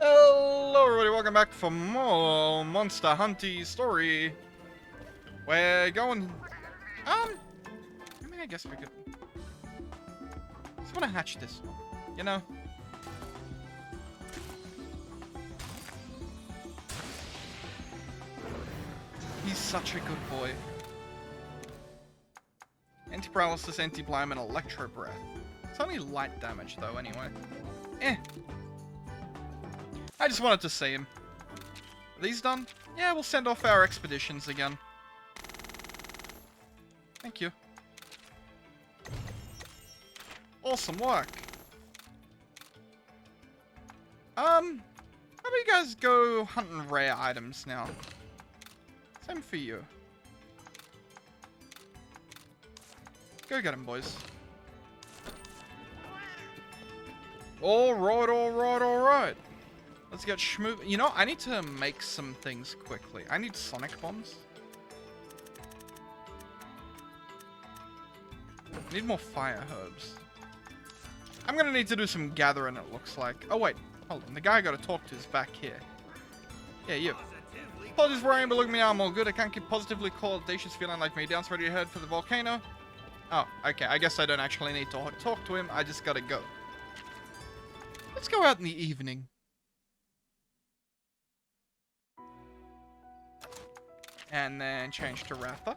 Hello everybody, welcome back for more Monster Hunty story. We're going... I mean, I guess we could... Just wanna hatch this one, you know? He's such a good boy. Anti-paralysis, anti-blime, and electro breath. It's only light damage though, anyway. I just wanted to see him. Are these done? Yeah, we'll send off our expeditions again. Thank you. Awesome work. How about you guys go hunting rare items now? Same for you. Go get them, boys. Alright, alright, alright. Let's get schmoo. You know, I need to make some things quickly. I need sonic bombs. I need more fire herbs. I'm gonna need to do some gathering, it looks like. Oh, wait. Hold on. The guy I gotta talk to is back here. Yeah, you. Apologies for worrying, but look at me, I'm all good. I can't keep positively cool, audacious feeling like me. Down's ready to head for the volcano. Oh, okay. I guess I don't actually need to talk to him. I just gotta go. Let's go out in the evening. And then change to Ratha.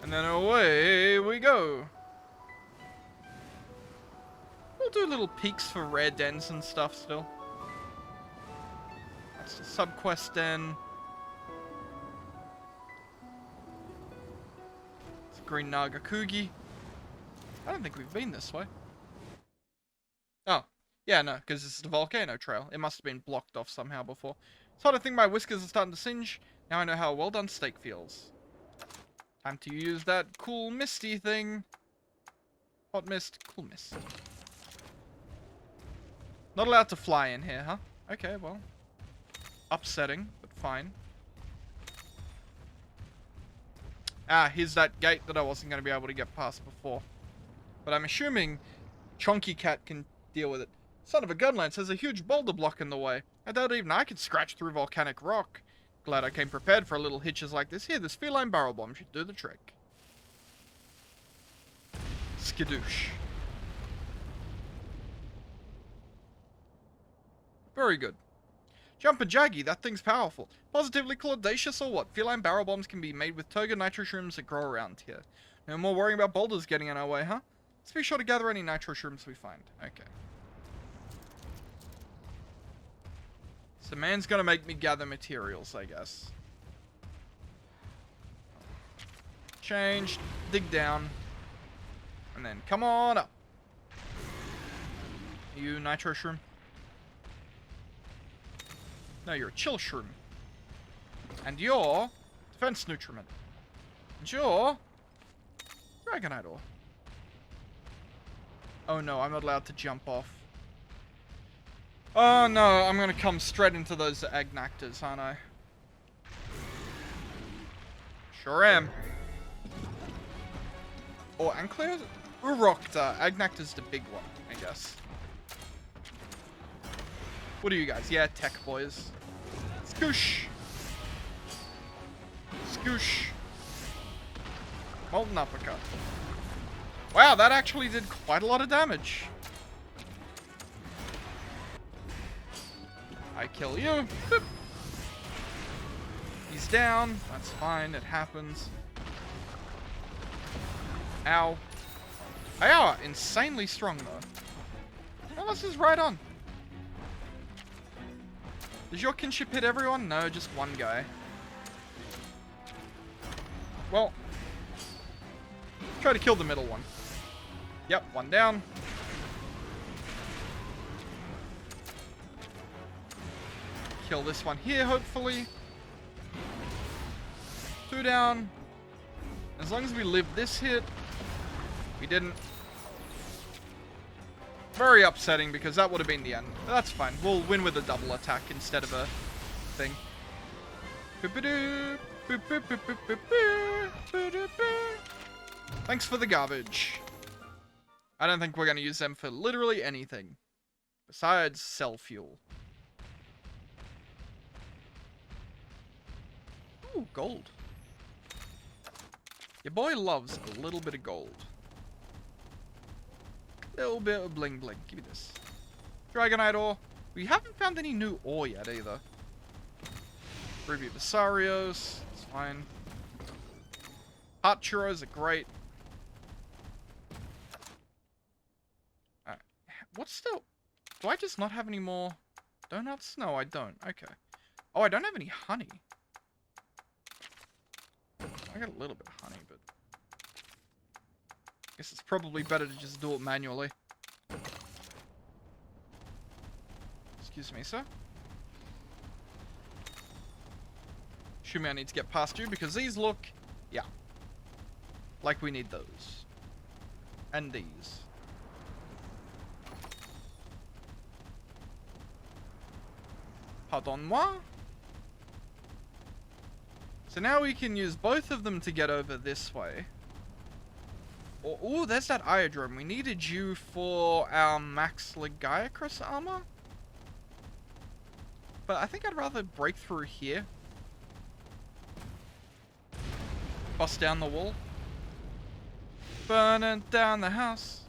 And then away we go. We'll do little peeks for rare dens and stuff still. That's the subquest den. It's Green Naga Kugi. I don't think we've been this way. Oh, yeah, no, because this is the Volcano Trail. It must have been blocked off somehow before. It's hard to think my whiskers are starting to singe. Now I know how a well-done steak feels. Time to use that cool misty thing. Hot mist, cool mist. Not allowed to fly in here, huh? Okay, well. Upsetting, but fine. Ah, here's that gate that I wasn't going to be able to get past before. But I'm assuming Chonky Cat can deal with it. Son of a gunlance has a huge boulder block in the way. I doubt even I could scratch through volcanic rock. Glad I came prepared for a little hitches like this. Here, this feline barrel bomb should do the trick. Skadoosh. Very good. Jumper Jaggy, that thing's powerful. Positively audacious or what? Feline barrel bombs can be made with toga nitro shrooms that grow around here. No more worrying about boulders getting in our way, huh? Let's be sure to gather any nitro shrooms we find. Okay. So man's gonna make me gather materials, I guess. Change, dig down, and then come on up. You nitro shroom? No, you're a chill shroom. And you're defense nutriment. And you're dragonite ore. Oh no, I'm not allowed to jump off. Oh no, I'm gonna come straight into those agnactors, aren't I? Sure am. Or Ancleos? Urokta. Agnactor's the big one, I guess. What are you guys? Yeah, tech boys. Skoosh. Skoosh. Molten uppercut. Wow, that actually did quite a lot of damage. I kill you. Boop. He's down. That's fine. It happens. Ow. They are insanely strong, though. Well, this is right on. Does your kinship hit everyone? No, just one guy. Well, try to kill the middle one. Yep, one down. Kill this one here, hopefully. Two down. As long as we live this hit. We didn't. Very upsetting because that would have been the end. But that's fine. We'll win with a double attack instead of a thing. Thanks for the garbage. I don't think we're going to use them for literally anything. besides cell fuel. Ooh, gold. Your boy loves a little bit of gold. Little bit of bling bling. Give me this. Dragonite ore. We haven't found any new ore yet either. Ruby Basarios. It's fine. Heart churros are great. What's still... Do I just not have any more donuts? No, I don't. Okay. Oh, I don't have any honey. I got a little bit of honey, but... I guess it's probably better to just do it manually. Excuse me, sir. Assuming I need to get past you, because these look... Yeah. Like we need those. And these. Pardon-moi? So now we can use both of them to get over this way. Oh, there's that Iodrome. We needed you for our Max Legiacris armor. But I think I'd rather break through here. Bust down the wall. Burning down the house.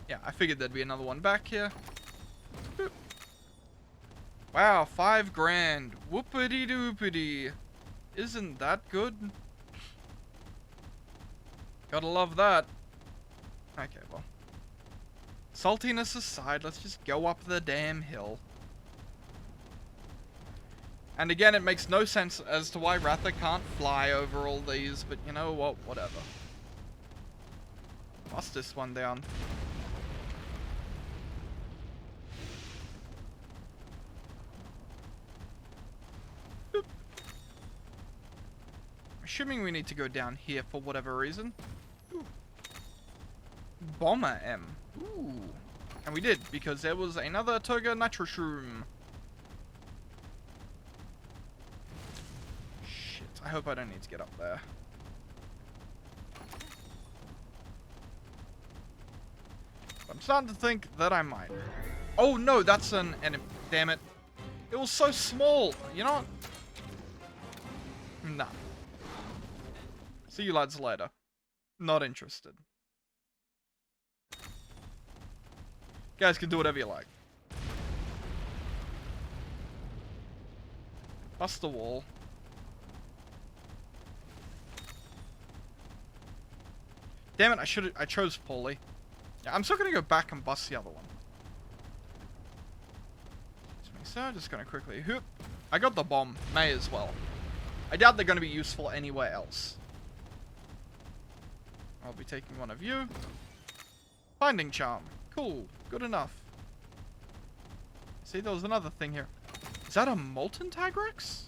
Yeah, I figured there'd be another one back here. Boop. Wow, 5 grand. Whoopity doopity. Isn't that good? Gotta love that. Okay, well. Saltiness aside, let's just go up the damn hill. And again, it makes no sense as to why Ratha can't fly over all these, but you know what? Whatever. Bust this one down. Boop. Assuming we need to go down here for whatever reason. Ooh. Bomber M. Ooh. And we did, because there was another Toga Nitroshroom. I hope I don't need to get up there. I'm starting to think that I might. Oh no, that's an enemy. Damn it. It was so small. You know what? Nah. See you lads later. Not interested. You guys can do whatever you like. Bust the wall. Damn it, I chose poorly. Yeah, I'm still gonna go back and bust the other one. So I'm just gonna quickly hoop. I got the bomb, may as well. I doubt they're gonna be useful anywhere else. I'll be taking one of you. Finding charm. Cool, good enough. See, there was another thing here. Is that a molten Tigrex?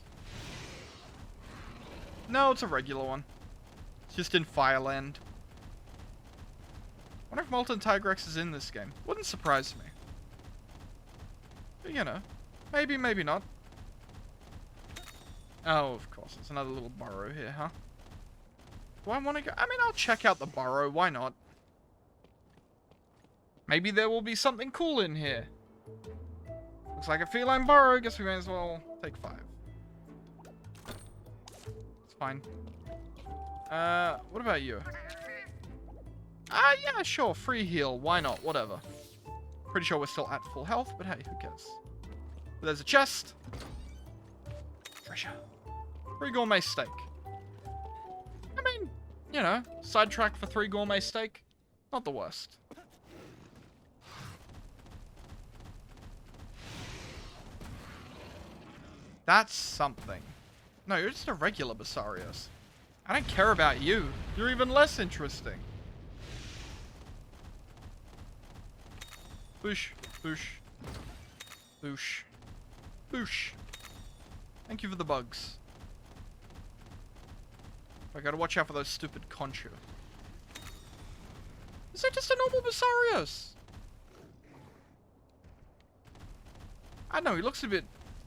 No, it's a regular one. It's just in Fireland. I wonder if Molten Tigrex is in this game. Wouldn't surprise me. But, you know. Maybe, maybe not. Oh, of course. There's another little burrow here, huh? Do I want to go? I mean, I'll check out the burrow. Why not? Maybe there will be something cool in here. Looks like a feline burrow. Guess we may as well take 5. It's fine. What about you? Yeah, sure. Free heal. Why not? Whatever. Pretty sure we're still at full health, but hey, who cares? But there's a chest. Treasure. Free gourmet steak. I mean, you know, sidetrack for 3 gourmet steak. Not the worst. That's something. No, you're just a regular Basarios. I don't care about you. You're even less interesting. Boosh, boosh, boosh, boosh. Thank you for the bugs. I gotta watch out for those stupid conchu. Is that just a normal Basarios? I don't know, he looks a bit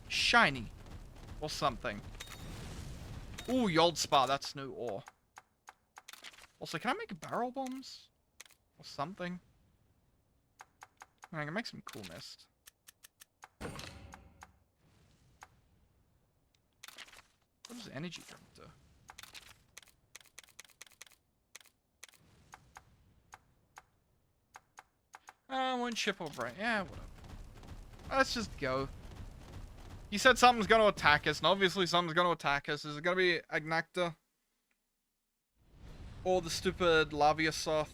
shiny. Or something. Ooh, Yoldspar, that's new ore. Also, can I make barrel bombs? Or something? I can make some cool mist. What does energy drink do? One chip or brain. Yeah, whatever. Let's just go. He said something's going to attack us, and obviously something's going to attack us. Is it going to be Agnacta? Or the stupid Laviosoth?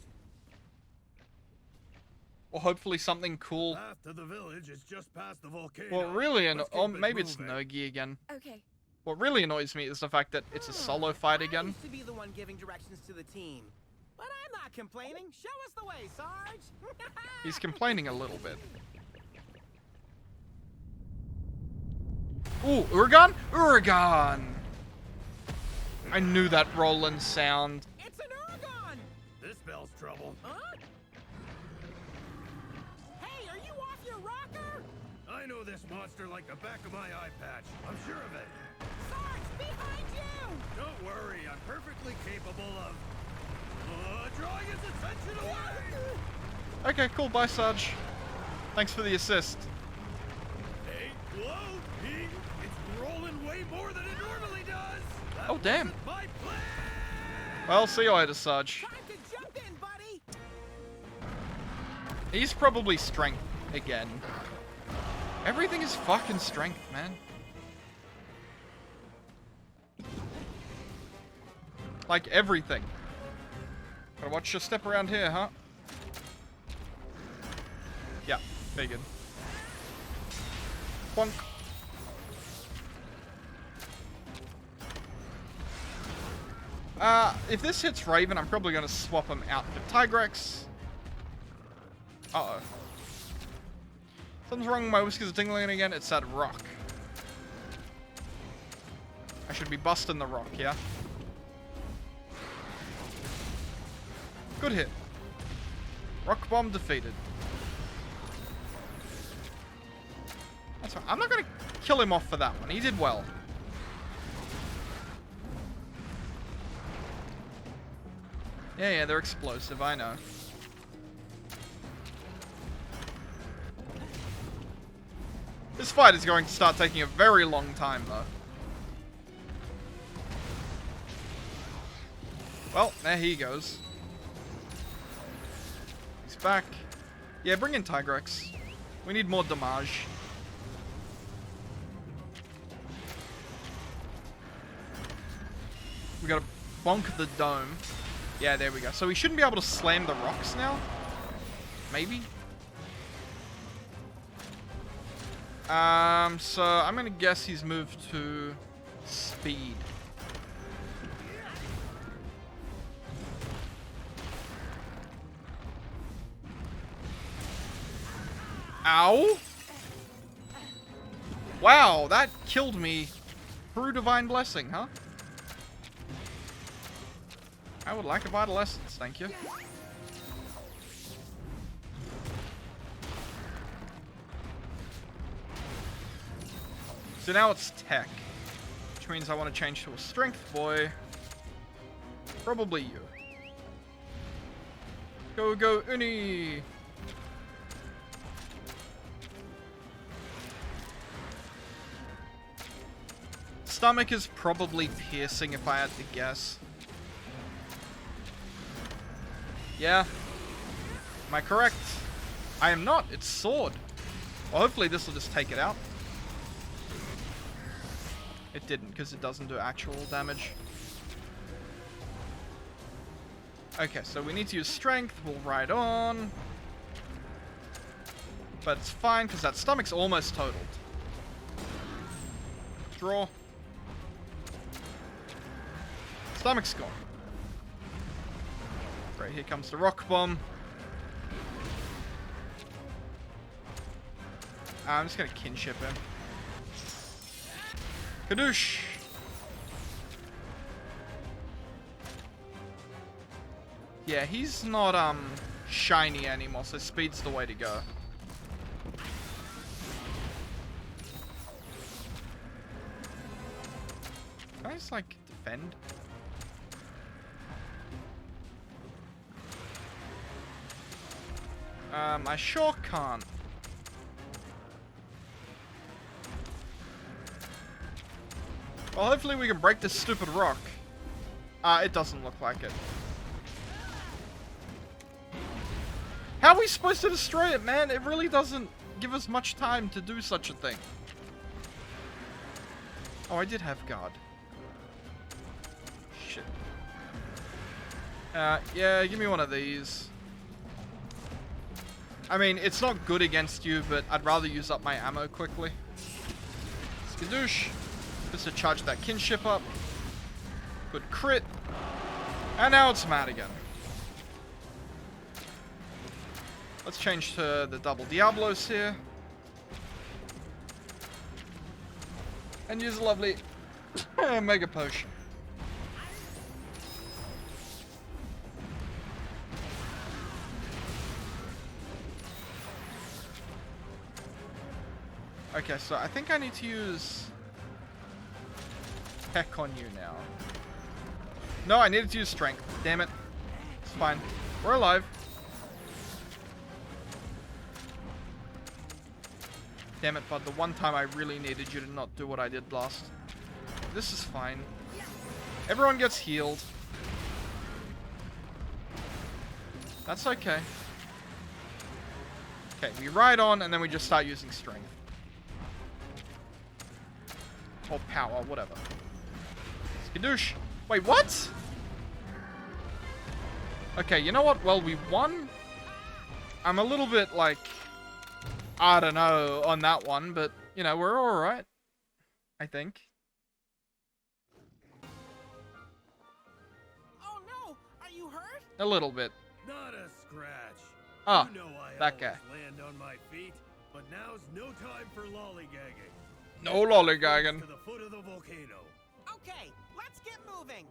Or hopefully something cool. Path to the village is just past the volcano. What really or maybe it's Nogi again. Okay. What really annoys me is the fact that it's a solo fight again. I used to be the one giving directions to the team. But I'm not complaining. Show us the way, Sarge. He's complaining a little bit. Ooh, Uragan? Uragan! I knew that Roland sound. It's an Uragan! This spells trouble. Huh? Hey, are you off your rocker? I know this monster like the back of my eye patch. I'm sure of it. Sarge, behind you! Don't worry, I'm perfectly capable of drawing his attention away. Okay, cool. Bye, Sarge. Thanks for the assist. Hey, whoa, Pete. It's rolling way more than it normally does. That Oh, damn. wasn't my plan. Well, see you later, Sarge. Time to jump in, buddy! He's probably strength again. Everything is fucking strength, man. Like everything. Gotta watch your step around here, huh? Yeah, figured. Bonk. If this hits Raven, I'm probably gonna swap him out for Tigrex. Uh-oh. Something's wrong, my whiskers are tingling again. It's that rock. I should be busting the rock, yeah? Good hit. Rock bomb defeated. That's fine. I'm not gonna kill him off for that one. He did well. Yeah, they're explosive, I know. This fight is going to start taking a very long time, though. Well, there he goes. He's back. Yeah, bring in Tigrex. We need more damage. We gotta bonk the dome. Yeah, there we go. So we shouldn't be able to slam the rocks now? Maybe? So I'm gonna guess he's moved to speed. Ow! Wow, that killed me through Divine Blessing, huh? I would like a Vital Essence, thank you. So now it's Tech, which means I want to change to a Strength boy. Probably you. Go, Uni! Stomach is probably piercing if I had to guess. Yeah. Am I correct? I am not. It's sword. Well, hopefully this will just take it out. It didn't, because it doesn't do actual damage. Okay, so we need to use strength. We'll ride on. But it's fine, because that stomach's almost totaled. Draw. Stomach's gone. Right, here comes the rock bomb. I'm just gonna kinship him. Kadoosh! Yeah, he's not, shiny anymore, so speed's the way to go. Can I just, like, defend? I sure can't. Well, hopefully we can break this stupid rock. It doesn't look like it. How are we supposed to destroy it, man? It really doesn't give us much time to do such a thing. Oh, I did have guard. Shit. Yeah, give me one of these. I mean, it's not good against you, but I'd rather use up my ammo quickly. Skadoosh. Just to charge that kinship up. Good crit. And now it's mad again. Let's change to the double Diablos here. And use a lovely Mega Potion. Okay, so I think I need to use Heck on you now. No, I needed to use Strength. Damn it. It's fine. We're alive. Damn it, bud. The one time I really needed you to not do what I did last. This is fine. Everyone gets healed. That's okay. Okay, we ride on and then we just start using Strength. Or Power, whatever. Skadoosh. Wait, what? Okay, you know what? Well, we won. I'm a little bit like... I don't know on that one, but, you know, we're alright. I think. Oh no! Are you hurt? A little bit. Not a scratch. Ah, You know I that always guy. land on my feet, but now's no time for lollygagging. No lollygagging. To the foot of the volcano. Okay, let's get moving.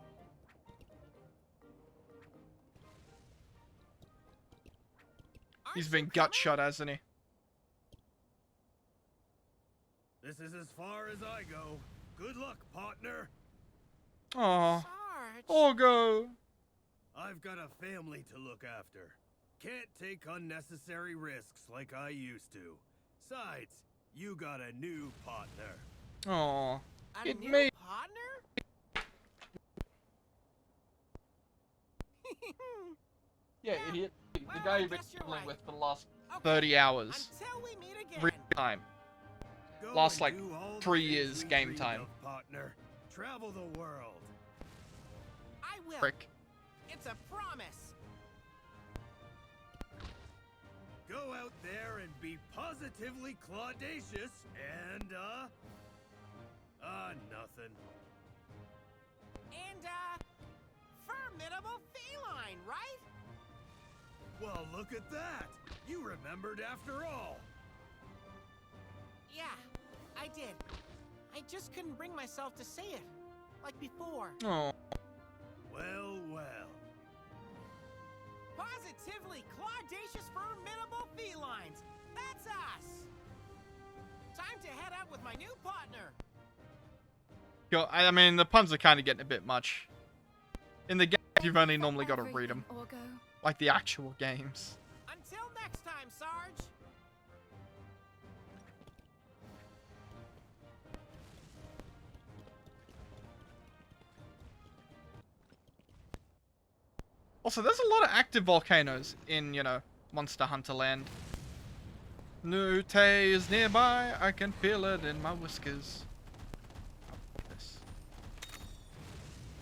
He's Aren't been you gut coming? shot, hasn't he? This is as far as I go. Good luck, partner. Aw. Sarge. Oh, go. I've got a family to look after. Can't take unnecessary risks like I used to. Besides, you got a new partner. Aw. A It new may... partner? Yeah, idiot. The Well, guy I you've been guess you're dealing right. with for the last Okay, 30 hours. Until we meet again. Real time. Go Last, and like, do all the 3 things years we game dreamed time. of, partner. Travel the world. I will. Frick. It's a promise. Go out there and be positively claudacious and, nothing. And, formidable feline, right? Well, look at that. You remembered after all. Yeah, I did. I just couldn't bring myself to say it. Like before. Oh. Well, well. Positively claudacious formidable felines. That's us. Time to head out with my new partner. Yo, I mean, the puns are kind of getting a bit much. In the game, you've only normally got to read them. Like the actual games. Until next time, Sarge. Also, there's a lot of active volcanoes in, you know, Monster Hunter Land. Nute is nearby, I can feel it in my whiskers. This.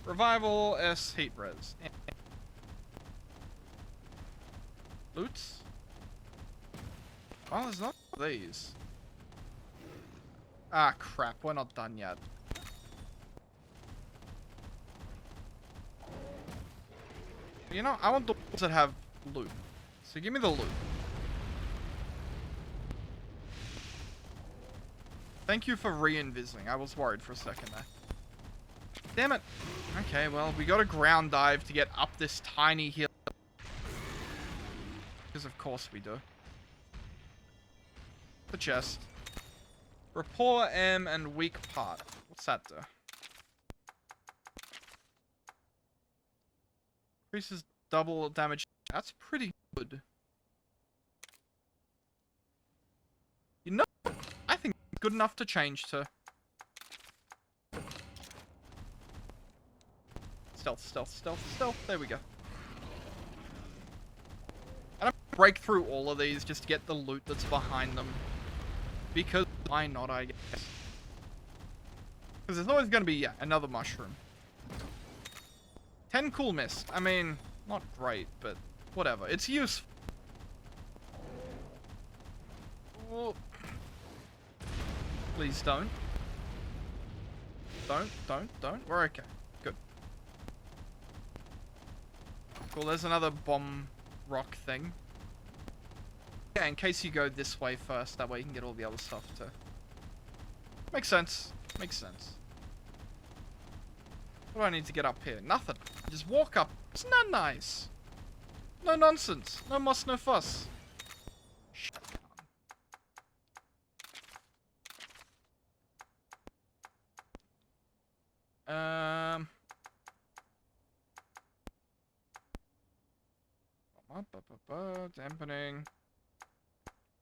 Revival S heat res. Loots? Oh, there's not these. Ah, crap, we're not done yet. You know, I want the ones that have loot. So give me the loot. Thank you for re-invising. I was worried for a second there. Damn it. Okay, well, we got a ground dive to get up this tiny hill. Because of course we do. The chest. Rapport M and weak part. What's that do? Increases double damage. That's pretty good. good enough to change to. Stealth, stealth, stealth, stealth. There we go. And I'm gonna break through all of these just to get the loot that's behind them. Because why not, I guess. Because there's always going to be, yeah, another mushroom. 10 cool mist. I mean, not great, but whatever. It's useful. Oh. Please don't. Don't. We're okay. Good. Cool, there's another bomb rock thing. Yeah, in case you go this way first, that way you can get all the other stuff too. Makes sense. Makes sense. What do I need to get up here? Nothing. Just walk up. Isn't that nice? No nonsense. No muss, no fuss. Shut down. Dampening.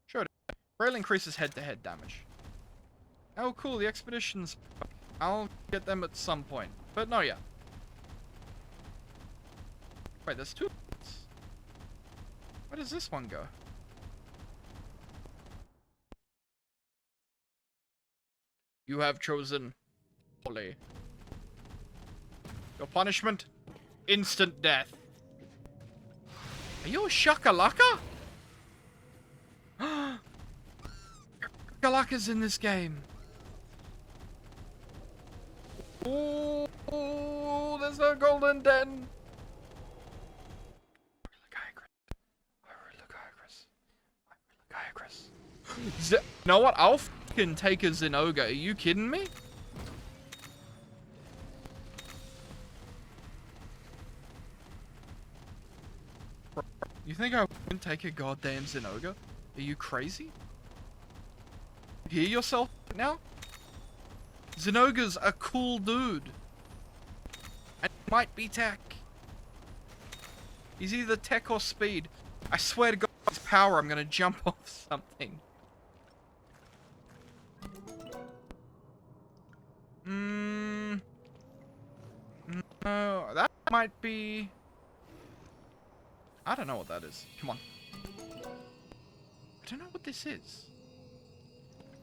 Sure. Rail increases head-to-head damage. Oh, cool. The expeditions. I'll get them at some point, but not yet. Wait, there's two. Where does this one go? You have chosen poorly. Your punishment? Instant death. Are you a shakalaka? Shakalaka's in this game. Oh, there's a golden den. You know what? I'll fucking take a Zinogre. Are you kidding me? You think I wouldn't take a goddamn Zinogre? Are you crazy? Hear yourself now? Zinogre's a cool dude. And he might be tech. He's either tech or speed. I swear to God, his power, I'm gonna jump off something. No, that might be... I don't know what that is. Come on. I don't know what this is.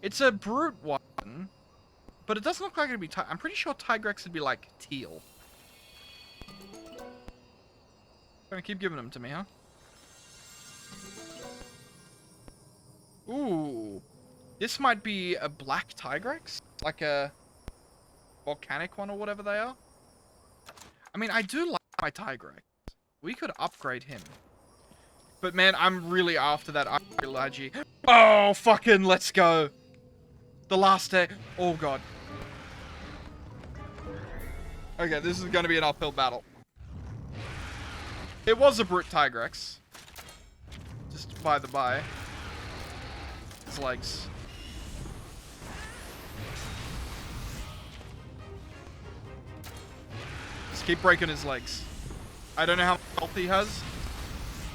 It's a brute one, but it doesn't look like it'd be... I'm pretty sure Tigrex would be like teal. Gonna keep giving them to me, huh? Ooh. This might be a black Tigrex? Like a volcanic one or whatever they are? I mean, I do like my Tigrex. We could upgrade him. But man, I'm really after that Archaeology. Oh, fucking let's go. The last day. Oh, God. Okay, this is going to be an uphill battle. It was a brute Tigrex. Just by the by. His legs. Just keep breaking his legs. I don't know how much health he has.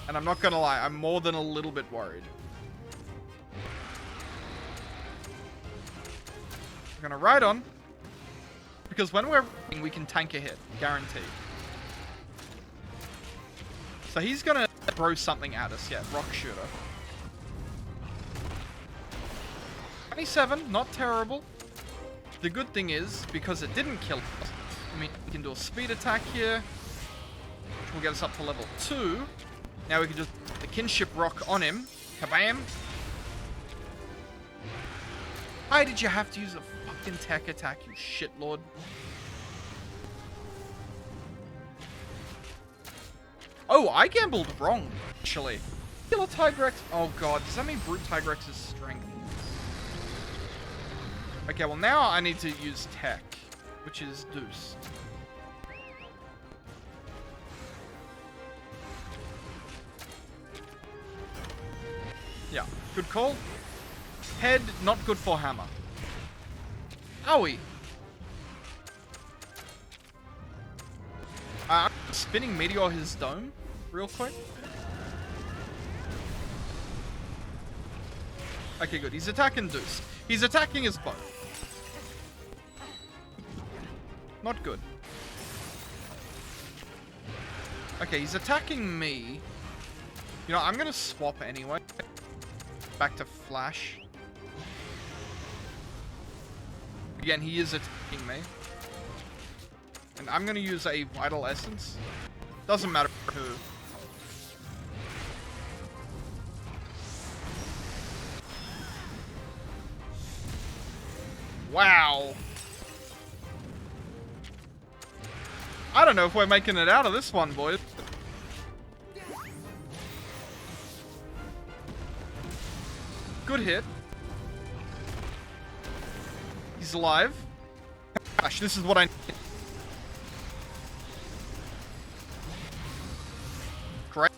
And I'm not gonna lie, I'm more than a little bit worried. We're gonna ride on. Because when we're riding, we can tank a hit. Guaranteed. So he's gonna throw something at us. Yeah, rock shooter. 27, not terrible. The good thing is, because it didn't kill us, I mean, we can do a speed attack here. Which will get us up to level 2. Now we can just the kinship rock on him. Kabam! Why did you have to use a fucking tech attack, you shitlord? Oh, I gambled wrong, actually. Killer Tigrex. Oh god, does that mean Brute Tigrex's strength? Okay, well now I need to use tech, which is Deuce. Yeah, good call. Head, not good for hammer. Owie. Spinning meteor his dome, real quick. Okay, good. He's attacking Deuce. He's attacking his bow. Not good. Okay, he's attacking me. You know, I'm gonna swap anyway. Back to Flash. Again, he is attacking me. And I'm gonna use a Vital Essence. Doesn't matter who. Wow. I don't know if we're making it out of this one, boys. Good hit. He's alive. Gosh, this is what I need. Great.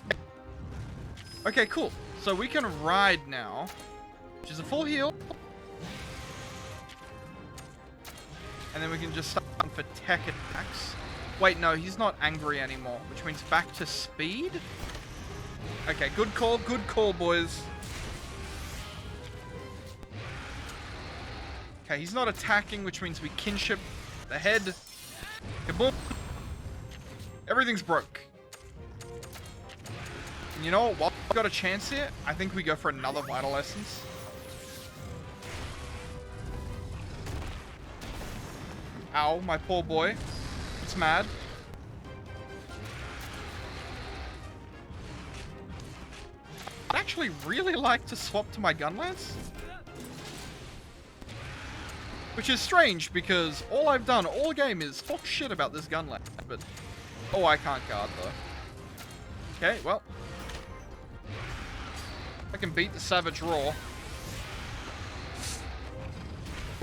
Okay, cool. So we can ride now, which is a full heal. And then we can just start for tech attacks. Wait, no, he's not angry anymore, which means back to speed? Okay, good call, boys. Okay, he's not attacking, which means we kinship the head. Okay, boom. Everything's broke. And you know what? While we've got a chance here, I think we go for another Vital Essence. Ow, my poor boy. It's mad. I'd actually really like to swap to my gun lance. Which is strange, because all I've done all game is talk shit about this gun lance, but... Oh, I can't guard, though. Okay, well. I can beat the Savage Roar.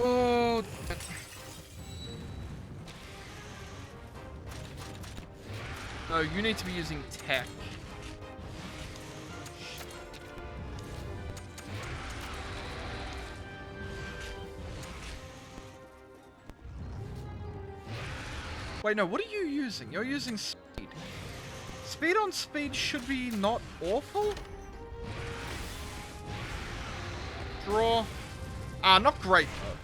Oh... No, you need to be using tech. Wait, no, what are you using? You're using speed. Speed on speed should be not awful? Draw. Ah, not great, though.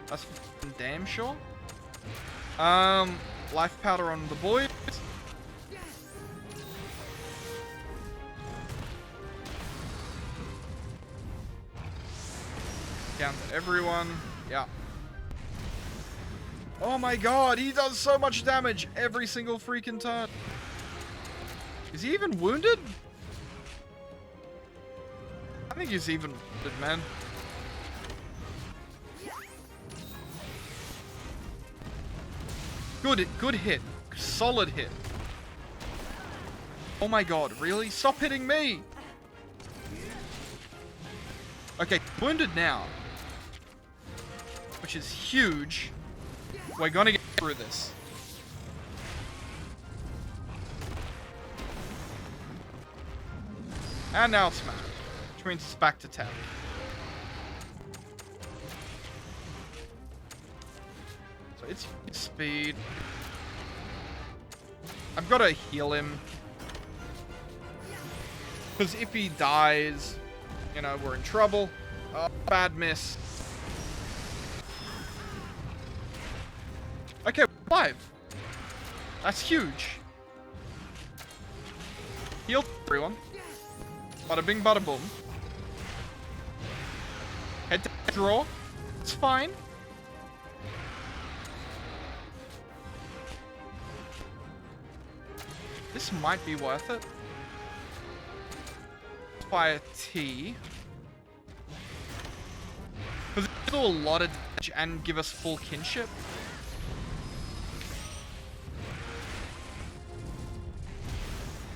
That's damn sure. Life powder on the boys. Down to everyone. Yeah. Oh my god, he does so much damage every single freaking turn. Is he even wounded? I think he's even wounded, man. Good hit. Solid hit. Oh my god, really? Stop hitting me! Okay, wounded now. Which is huge. We're gonna get through this. And now it's mad. Which means it's back to 10. So it's speed. I've got to heal him. Because if he dies, you know, we're in trouble. Oh, bad miss. Okay, 5. That's huge. Heal everyone. Bada bing, bada boom. Head to draw. It's fine. This might be worth it. Fire T. Because it'll do a lot of damage and give us full kinship.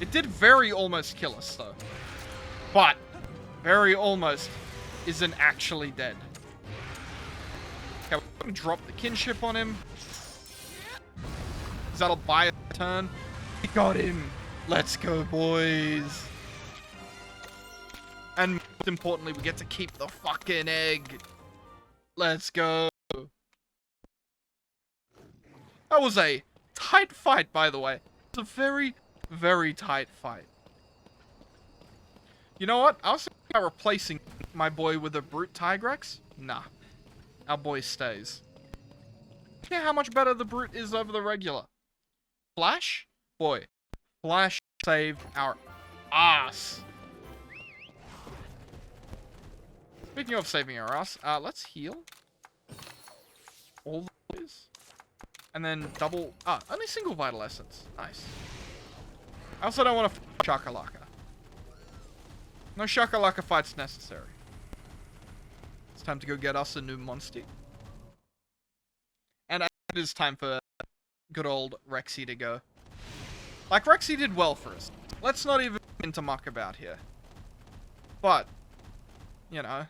It did very almost kill us, though. But, very almost isn't actually dead. Okay, we're going to drop the kinship on him. Because that'll buy a turn. We got him. Let's go, boys. And most importantly, we get to keep the fucking egg. Let's go. That was a tight fight, by the way. It was a very, very tight fight. You know what? I was thinking about replacing my boy with a brute Tigrex? Nah. Our boy stays. Yeah, how much better the brute is over the regular. Flash? Boy. Flash saved our ass. Speaking of saving our ass, let's heal. All the boys. And then double... only single vital essence. Nice. I also don't want to fight Shakalaka. No Shakalaka fights necessary. It's time to go get us a new Monstie. And I think it is time for good old Rexy to go. Like, Rexy did well for us. Let's not even get into muck about here. But, you know,